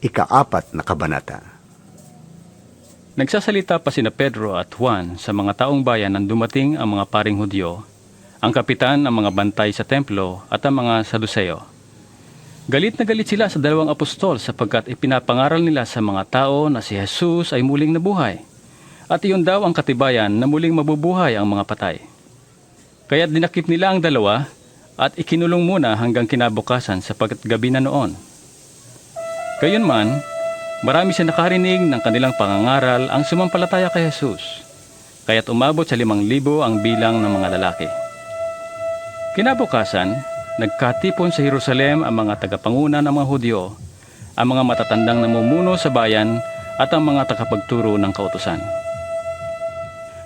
ika-4 na kabanata. Nagsasalita pa sina Pedro at Juan sa mga taong bayan nang dumating ang mga paring Hudyo, ang kapitan ng mga bantay sa templo at ang mga Saduseo. Galit na galit sila sa dalawang apostol sapagkat ipinapangaral nila sa mga tao na si Jesus ay muling nabuhay, at iyon daw ang katibayan na muling mabubuhay ang mga patay. Kaya't dinakip nila ang dalawa at ikinulong muna hanggang kinabukasan sapagkat gabi na noon. Gayunman, marami siya nakarinig ng kanilang pangangaral ang sumampalataya kay Jesus, kaya't umabot sa 5,000 ang bilang ng mga lalaki. Kinabukasan, nagkatipon sa Jerusalem ang mga tagapanguna ng mga Hudyo, ang mga matatandang namumuno sa bayan at ang mga tagapagturo ng kautusan.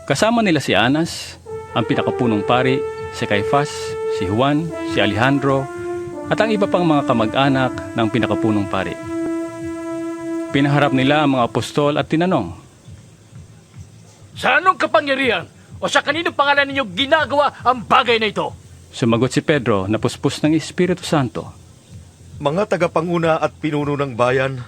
Kasama nila si Anas, ang pinakapunong pari, si Caifás, si Juan, si Alejandro, at ang iba pang mga kamag-anak ng pinakapunong pari. Pinaharap nila ang mga apostol at tinanong, Sa anong kapangyarihan o sa kaninong pangalan ninyo ginagawa ang bagay na ito? Sumagot si Pedro na puspos ng Espiritu Santo. Mga tagapanguna at pinuno ng bayan,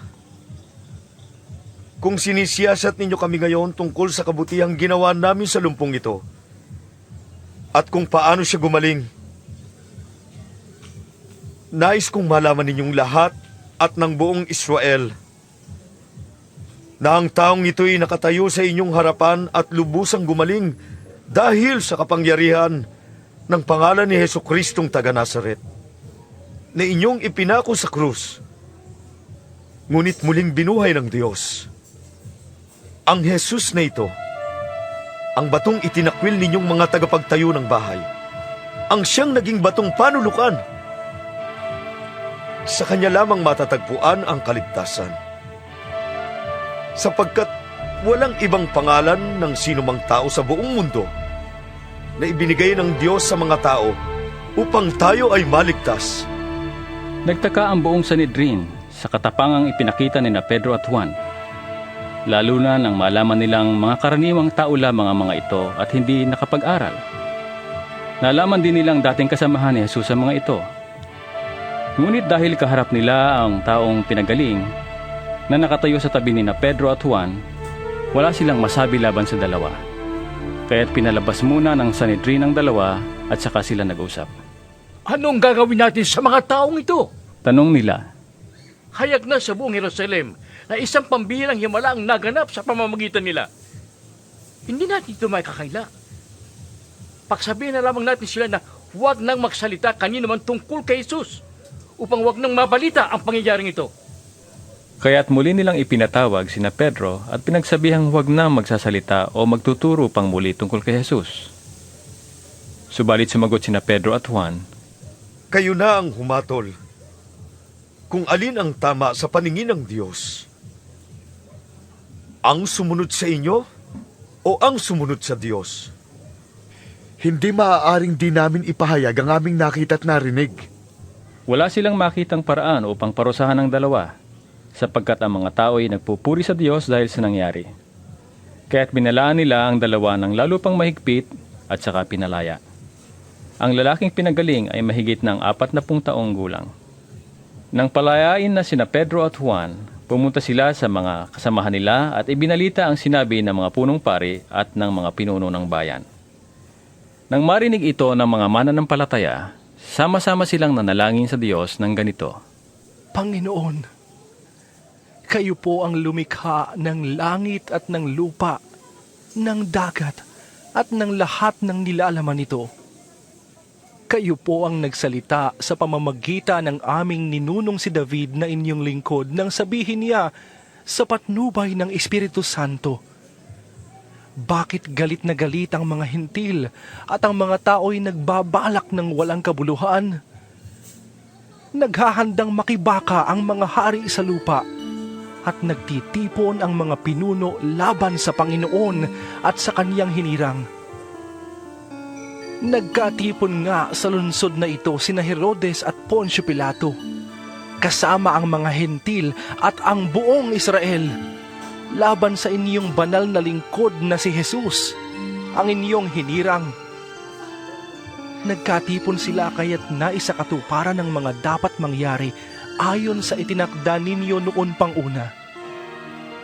kung sinisiyasat ninyo kami ngayon tungkol sa kabutihang ginawa namin sa lumpong ito, at kung paano siya gumaling, nais kong malaman ninyong lahat at ng buong Israel na ang taong ito'y nakatayo sa inyong harapan at lubusang gumaling dahil sa kapangyarihan ng pangalan ni Jesucristong taga Nazaret, na inyong ipinako sa krus, ngunit muling binuhay ng Diyos. Ang Jesus na ito, ang batong itinakwil ninyong mga tagapagtayo ng bahay, ang siyang naging batong panulukan. Sa kanya lamang matatagpuan ang kaligtasan, sapagkat walang ibang pangalan ng sinumang tao sa buong mundo na ibinigay ng Diyos sa mga tao upang tayo ay maligtas. Nagtaka ang buong Sanhedrin sa katapangang ipinakita ni na Pedro at Juan, lalo na nang malaman nilang mga karaniwang tao lamang ang mga ito at hindi nakapag-aral. Nalaman din nilang dating kasamahan ni Jesus sa mga ito. Ngunit dahil kaharap nila ang taong pinagaling na nakatayo sa tabi ni na Pedro at Juan, wala silang masabi laban sa dalawa. Kaya't pinalabas muna ng Sanhedrin ang dalawa at saka sila nag-usap. Anong gagawin natin sa mga taong ito? Tanong nila, Hayag na sa buong Jerusalem na isang pambihirang himala ang naganap sa pamamagitan nila. Hindi natin ito may kakaila. Pagsabihin na lamang natin sila na huwag nang magsalita kanino man tungkol kay Jesus upang huwag nang mabalita ang pangyayaring ito. kaya't muli nilang ipinatawag sina Pedro at pinagsabihang huwag na magsasalita o magtuturo pang muli tungkol kay Jesus. Subalit sumagot sina Pedro at Juan, Kayo na ang humatol kung alin ang tama sa paningin ng Diyos. Ang sumunod sa inyo o ang sumunod sa Diyos? Hindi maaaring di namin ipahayag ang aming nakita at narinig. Wala silang makitang paraan upang parusahan ng dalawa, sapagkat ang mga tao ay nagpupuri sa Diyos dahil sa nangyari. Kaya't binalaan nila ang dalawa ng lalo pang mahigpit at saka pinalaya. Ang lalaking pinagaling ay mahigit ng 40 taong gulang. Nang palayain na sina Pedro at Juan, pumunta sila sa mga kasamahan nila at ibinalita ang sinabi ng mga punong pari at ng mga pinuno ng bayan. Nang marinig ito ng mga mananampalataya, sama-sama silang nanalangin sa Diyos ng ganito, Panginoon, kayo po ang lumikha ng langit at ng lupa, ng dagat at ng lahat ng nilalaman nito. Kayo po ang nagsalita sa pamamagitan ng aming ninunong si David na inyong lingkod nang sabihin niya sa patnubay ng Espiritu Santo. Bakit galit na galit ang mga hintil at ang mga tao'y nagbabalak ng walang kabuluhan? Naghahandang makibaka ang mga hari sa lupa at nagtitipon ang mga pinuno laban sa Panginoon at sa kaniyang hinirang. Nagkatipon nga sa lungsod na ito sina Herodes at Poncio Pilato, kasama ang mga hentil at ang buong Israel, laban sa inyong banal na lingkod na si Jesus, ang inyong hinirang. Nagkatipon sila kaya't naisakatuparan ng mga dapat mangyari ayon sa itinakda ninyo noon pang una.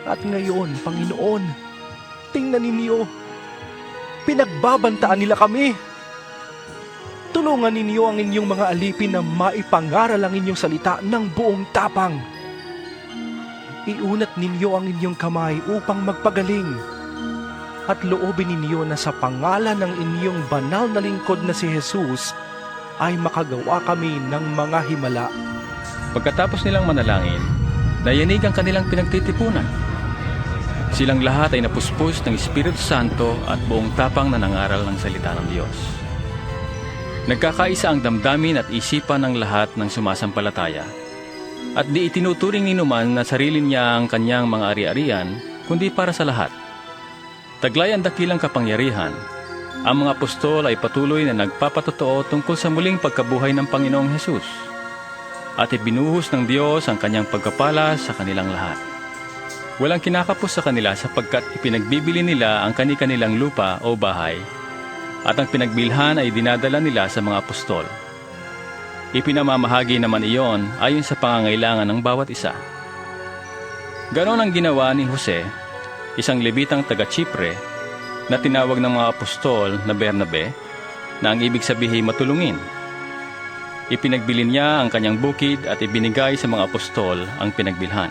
At ngayon, Panginoon, tingnan ninyo, pinagbabantaan nila kami. Tulungan ninyo ang inyong mga alipin na maipangaral ang inyong salita ng buong tapang. Iunat ninyo ang inyong kamay upang magpagaling at loobin ninyo na sa pangalan ng inyong banal na lingkod na si Jesus ay makagawa kami ng mga himala. Pagkatapos nilang manalangin, nayanig ang kanilang pinagtitipunan. Silang lahat ay napuspos ng Espiritu Santo at buong tapang na nangaral ng salita ng Diyos. Nagkakaisa ang damdamin at isipan ng lahat ng sumasampalataya, at di itinuturing ni numan na sarili niya ang kanyang mga ari-arian, kundi para sa lahat. Taglay ang dakilang kapangyarihan, ang mga apostol ay patuloy na nagpapatotoo tungkol sa muling pagkabuhay ng Panginoong Hesus, at ibinuhos ng Diyos ang kanyang pagkapala sa kanilang lahat. Walang kinakapos sa kanila sapagkat ipinagbibili nila ang kani-kanilang lupa o bahay, at ang pinagbilhan ay dinadala nila sa mga apostol. Ipinamamahagi naman iyon ayon sa pangangailangan ng bawat isa. Ganon ang ginawa ni Jose, isang Levitang taga-Chipre, na tinawag ng mga apostol na Bernabe, na ang ibig sabihin matulungin. Ipinagbili niya ang kanyang bukid at ibinigay sa mga apostol ang pinagbilhan.